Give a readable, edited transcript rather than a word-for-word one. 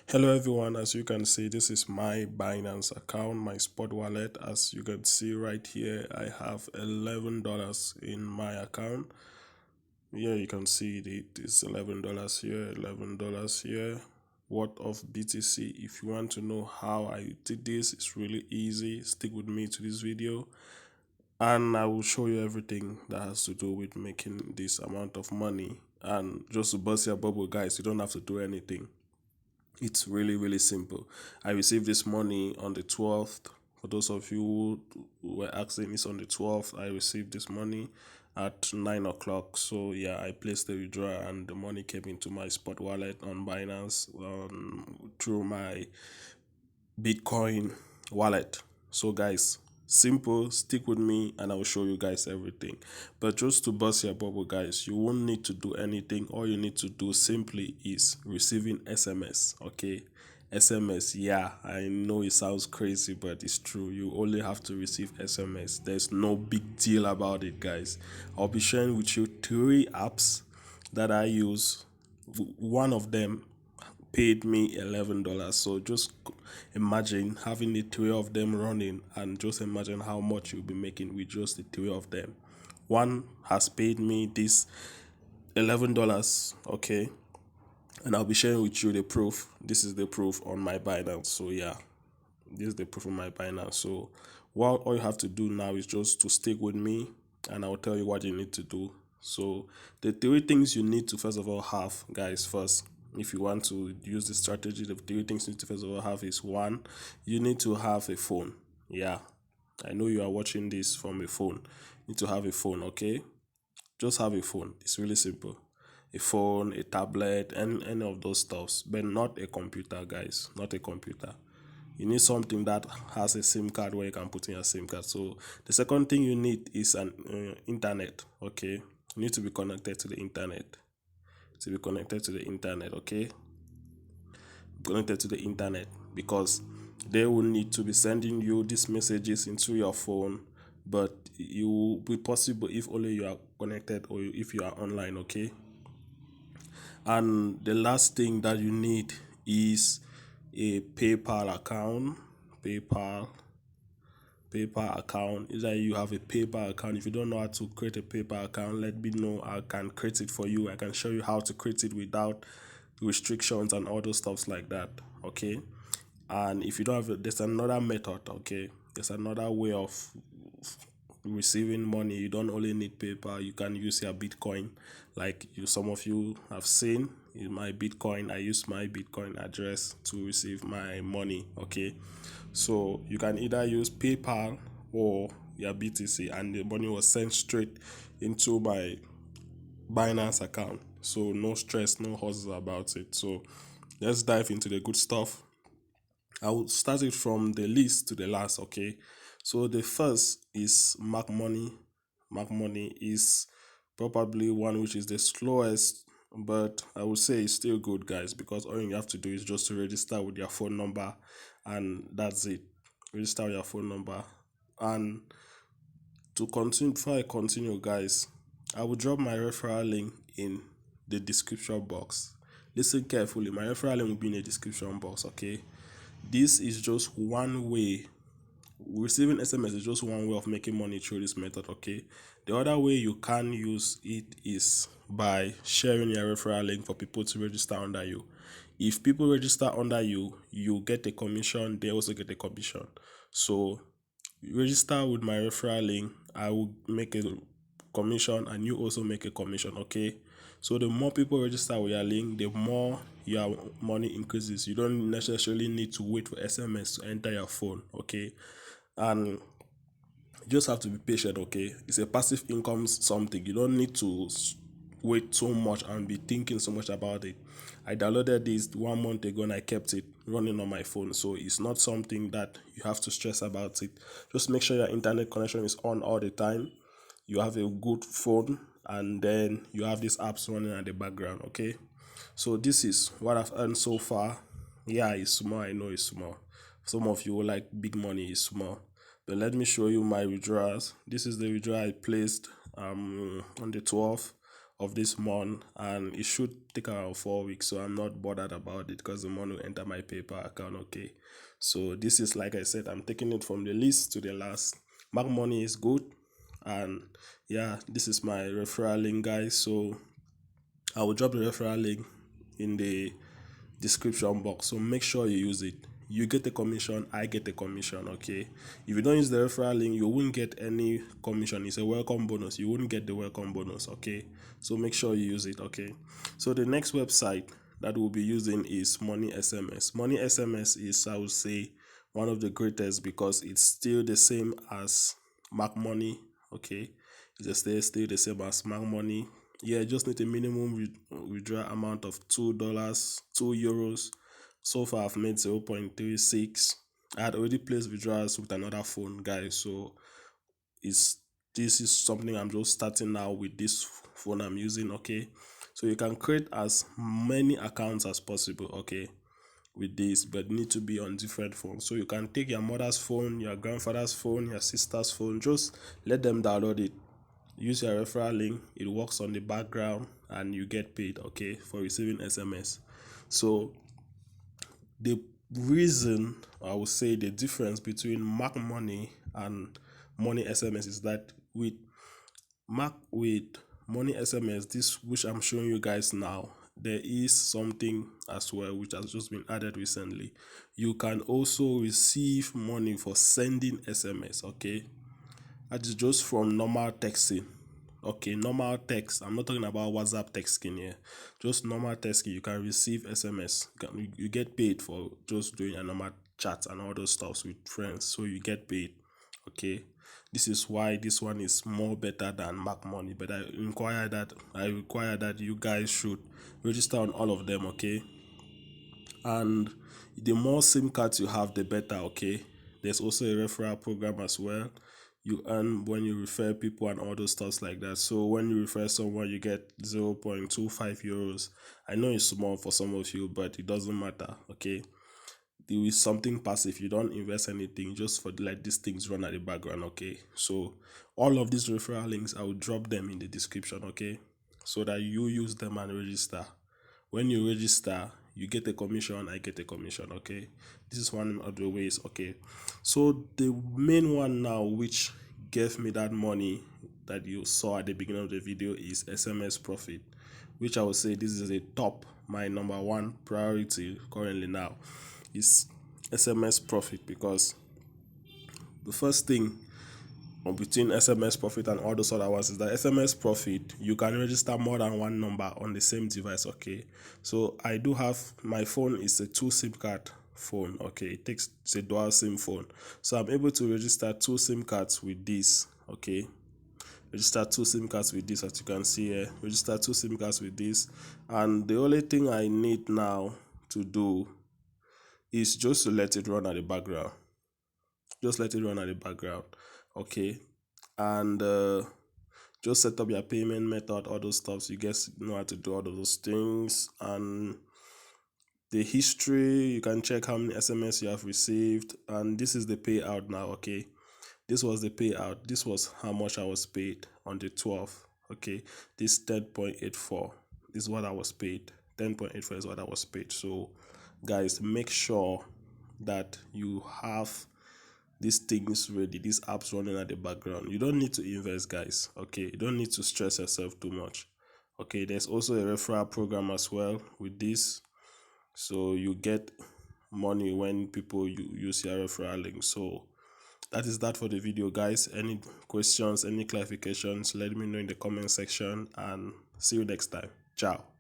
Hello everyone, as you can see, this is my Binance account, my spot wallet. As you can see right here, I have $11 in my account. Here you can see it's $11 here, $11 here worth of BTC. If you want to know how I did this, it's really easy. Stick with me to this video and I will show you everything that has to do with making this amount of money. And just to bust your bubble, guys, you don't have to do anything. It's really simple. I received this money on the 12th. For those of you who were asking, it's on the 12th. I received this money at 9 o'clock. So yeah, I placed the withdrawal and the money came into my spot wallet on Binance through my Bitcoin wallet. So guys, simple, stick with me and I'll show you guys everything. But just to bust your bubble, guys, you won't need to do anything. All you need to do simply is receiving SMS. Okay, SMS. Yeah, I know it sounds crazy, but it's true. You only have to receive SMS. There's no big deal about it, guys. I'll be sharing with you 3 apps that I use. One of them paid me $11. So just imagine having the 3 of them running and just imagine how much you'll be making with just the 3 of them. One has paid me this $11, okay, and I'll be sharing with you the proof. This is the proof on my Binance. So yeah, this is the proof on my Binance. So what all you have to do now is just to stick with me and I'll tell you what you need to do. So the 3 things you need to first of all have, guys, first, if you want to use the strategy, the 3 things you need to first of all have is: one, you need to have a phone. Yeah, I know you are watching this from a phone. You need to have a phone, okay? Just have a phone. It's really simple. A phone, a tablet, and any of those stuffs, but not a computer, guys. Not a computer. You need something that has a SIM card where you can put in your SIM card. So the second thing you need is an internet. Okay, you need to be connected to the internet. Okay, connected to the internet, because they will need to be sending you these messages into your phone, but it will be possible if only you are connected or if you are online. Okay, and the last thing that you need is a PayPal account. PayPal account. Either you have a PayPal account. If you don't know how to create a PayPal account, let me know. I can create it for you. I can show you how to create it without restrictions and all those stuffs like that. Okay, and if you don't have it, there's another method. Okay, there's another way of receiving money. You don't only need PayPal. You can use your Bitcoin, like some of you have seen in my Bitcoin. I use my Bitcoin address to receive my money. Okay, so you can either use PayPal or your BTC, and the money was sent straight into my Binance account. So no stress, no hustle about it. So let's dive into the good stuff. I will start it from the least to the last. Okay, so the first is McMoney. McMoney is probably one which is the slowest, but I would say it's still good, guys, because all you have to do is just to register with your phone number, and that's it. Register your phone number. And to continue, before I continue, guys, I will drop my referral link in the description box. Listen carefully. My referral link will be in the description box. Okay, this is just one way. Receiving SMS is just one way of making money through this method. Okay, the other way you can use it is by sharing your referral link for people to register under you. If people register under you, you get a commission. They also get a commission. So register with my referral link. I will make a commission and you also make a commission. Okay, so the more people register with your link, the more your money increases. You don't necessarily need to wait for SMS to enter your phone. Okay, and you just have to be patient. Okay, it's a passive income something. You don't need to wait so much and be thinking so much about it. I downloaded this 1 month ago and I kept it running on my phone, so it's not something that you have to stress about it. Just make sure your internet connection is on all the time, you have a good phone, and then you have these apps running at the background. Okay, so this is what I've earned so far. Yeah, it's small. I know it's small. Some of you will like big money is small, but let me show you my withdrawals. This is the withdrawal I placed on the 12th of this month, and it should take around 4 weeks, so I'm not bothered about it because the money will enter my PayPal account. Okay, so this is, like I said, I'm taking it from the least to the last. McMoney is good, and yeah, this is my referral link, guys. So I will drop the referral link in the description box, so make sure you use it. You get a commission, I get a commission. Okay, if you don't use the referral link, you won't get any commission. It's a welcome bonus, you wouldn't get the welcome bonus. Okay, so make sure you use it. Okay, so the next website that we'll be using is Money SMS. Money SMS is, I would say, one of the greatest because it's still the same as McMoney. Okay, it's still the same as McMoney. Yeah, just need a minimum withdrawal amount of $2, €2. So far I've made 0.36. I had already placed withdrawals with another phone, guys, so this is something I'm just starting now with this phone I'm using. Okay, so you can create as many accounts as possible, okay, with this, but need to be on different phones. So you can take your mother's phone, your grandfather's phone, your sister's phone, just let them download it. Use your referral link, it works on the background, and you get paid, okay, for receiving SMS. So the reason, I would say, the difference between McMoney and Money SMS is that with Money SMS, this which I'm showing you guys now, there is something as well which has just been added recently. You can also receive money for sending SMS. Okay, that is just from normal texting. Okay, normal text. I'm not talking about WhatsApp texting here. Just normal texting. You can receive SMS. You get paid for just doing a normal chat and all those stuff with friends. So you get paid. Okay, this is why this one is more better than McMoney. But I require that you guys should register on all of them. Okay, and the more SIM cards you have, the better. Okay, there's also a referral program as well. You earn when you refer people and all those stuff like that. So when you refer someone, you get 0.25 euros. I know it's small for some of you, but it doesn't matter. Okay, there is something passive. You don't invest anything, just for let these things run at the background. Okay, so all of these referral links, I will drop them in the description. Okay, so that you use them and register. When you register, you get a commission, I get a commission. Okay, this is one of the ways. Okay, so the main one now which gave me that money that you saw at the beginning of the video is SMS profit, which I would say this is a top, my number one priority currently now is SMS profit, because the first thing between SMS profit and all those other ones is that SMS profit, you can register more than one number on the same device. Okay, so I do have, my phone is a 2 SIM card phone. Okay, it's a dual SIM phone, so I'm able to register 2 SIM cards with this. Okay, register 2 SIM cards with this, as you can see here, register 2 SIM cards with this, and the only thing I need now to do is just to let it run at the background. Just let it run at the background. Okay, and just set up your payment method, all those stuff. So you guys know how to do all those things, and the history, you can check how many SMS you have received, and this is the payout now. Okay, this was the payout. This was how much I was paid on the 12th. Okay, this 10.84, this is what I was paid. 10.84 is what I was paid. So guys, make sure that you have these things ready, these apps running at the background. You don't need to invest, guys. Okay, you don't need to stress yourself too much. Okay, there's also a referral program as well with this, so you get money when people use your referral link. So that is that for the video, guys. Any questions, any clarifications, let me know in the comment section, and see you next time. Ciao.